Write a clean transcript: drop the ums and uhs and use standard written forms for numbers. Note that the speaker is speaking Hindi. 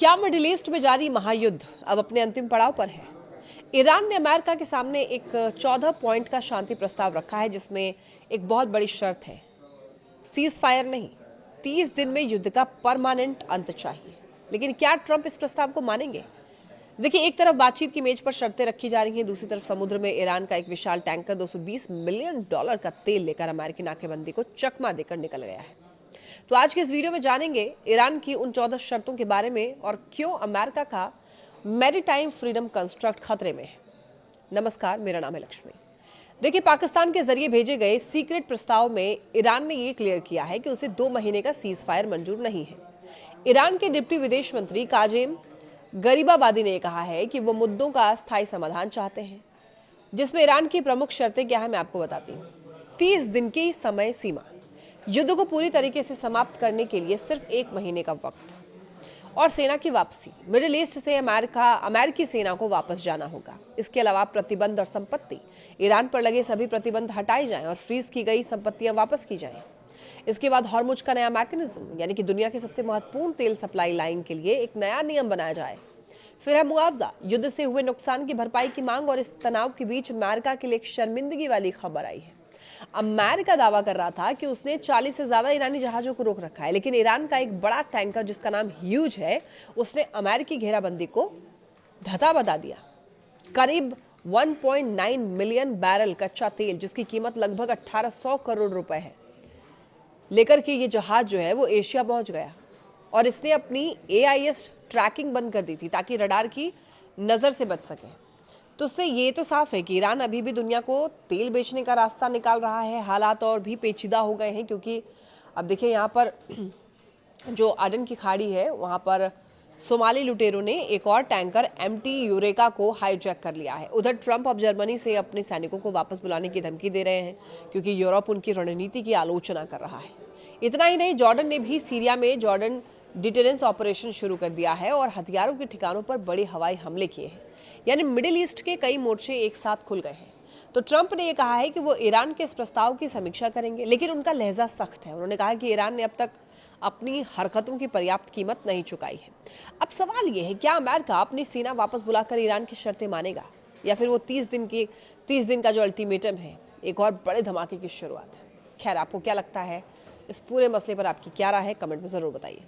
क्या मिडिल ईस्ट में जारी महायुद्ध अब अपने अंतिम पड़ाव पर है? ईरान ने अमेरिका के सामने एक 14 पॉइंट का शांति प्रस्ताव रखा है, जिसमें एक बहुत बड़ी शर्त है, सीज फायर नहीं, 30 दिन में युद्ध का परमानेंट अंत चाहिए। लेकिन क्या ट्रंप इस प्रस्ताव को मानेंगे? देखिए, एक तरफ बातचीत की मेज पर शर्तें रखी जा रही हैं, दूसरी तरफ समुद्र में ईरान का एक विशाल टैंकर $220 मिलियन का तेल लेकर अमेरिकी नाकेबंदी को चकमा देकर निकल गया है। तो आज के इस वीडियो में जानेंगे ईरान की उन 14 शर्तों के बारे में और क्यों अमेरिका का मैरीटाइम फ्रीडम कंस्ट्रक्ट खतरे में है। नमस्कार, मेरा नाम है लक्ष्मी। देखिए, पाकिस्तान के जरिए भेजे गए सीक्रेट प्रस्ताव में ईरान ने यह क्लियर किया है कि उसे 2 महीने का सीज फायर मंजूर नहीं है। ईरान के डिप्टी विदेश मंत्री काजेम गरीबाबादी ने कहा है कि वो मुद्दों का स्थायी समाधान चाहते हैं, जिसमें ईरान की प्रमुख शर्तें क्या है मैं आपको बताती हूँ। 30 दिन की समय सीमा, युद्ध को पूरी तरीके से समाप्त करने के लिए सिर्फ 1 महीने का वक्त, और सेना की वापसी। मिडिल ईस्ट से अमेरिकी सेना को वापस जाना होगा। इसके अलावा प्रतिबंध और संपत्ति, ईरान पर लगे सभी प्रतिबंध हटाए जाएं और फ्रीज की गई संपत्तियां वापस की जाएं। इसके बाद हॉर्मुज का नया मैकेनिज्म, यानी कि दुनिया की सबसे महत्वपूर्ण तेल सप्लाई लाइन के लिए एक नया नियम बनाया जाए। फिर है मुआवजा, युद्ध से हुए नुकसान की भरपाई की मांग, और इस तनाव के बीच अमेरिका के लिए एक शर्मिंदगी वाली खबर आई है। अमेरिका दावा कर रहा था कि उसने 40 से ज्यादा ईरानी जहाजों को रोक रखा है, लेकिन ईरान का एक बड़ा टैंकर जिसका नाम ह्यूज है, उसने अमेरिकी घेराबंदी को धता बता दिया। करीब 1.9 मिलियन बैरल कच्चा तेल, जिसकी कीमत लगभग 1800 करोड़ रुपए है, लेकर के ये जहाज जो है वो एशिया पहुंच गया, और इसने अपनी AIS ट्रैकिंग बंद कर दी थी ताकि रडार की नजर से बच सके। तो उससे ये तो साफ है कि ईरान अभी भी दुनिया को तेल बेचने का रास्ता निकाल रहा है। हालात और भी पेचीदा हो गए हैं, क्योंकि अब देखिए यहाँ पर जो अडन की खाड़ी है, वहाँ पर सोमाली लुटेरों ने एक और टैंकर MT यूरेका को हाईजैक कर लिया है। उधर ट्रंप अब जर्मनी से अपने सैनिकों को वापस बुलाने की धमकी दे रहे हैं, क्योंकि यूरोप उनकी रणनीति की आलोचना कर रहा है। इतना ही नहीं, जॉर्डन ने भी सीरिया में जॉर्डन डिटेरेंस ऑपरेशन शुरू कर दिया है और हथियारों के ठिकानों पर बड़े हवाई हमले किए हैं। यानी मिडिल ईस्ट के कई मोर्चे एक साथ खुल गए हैं। तो ट्रंप ने यह कहा है कि वो ईरान के इस प्रस्ताव की समीक्षा करेंगे, लेकिन उनका लहजा सख्त है। उन्होंने कहा कि ईरान ने अब तक अपनी हरकतों की पर्याप्त कीमत नहीं चुकाई है। अब सवाल यह है, क्या अमेरिका अपनी सेना वापस बुलाकर ईरान की शर्तें मानेगा, या फिर वो 30 दिन का जो अल्टीमेटम है, एक और बड़े धमाके की शुरुआत है। खैर, आपको क्या लगता है इस पूरे मसले पर? आपकी क्या राय है? कमेंट में जरूर बताइए।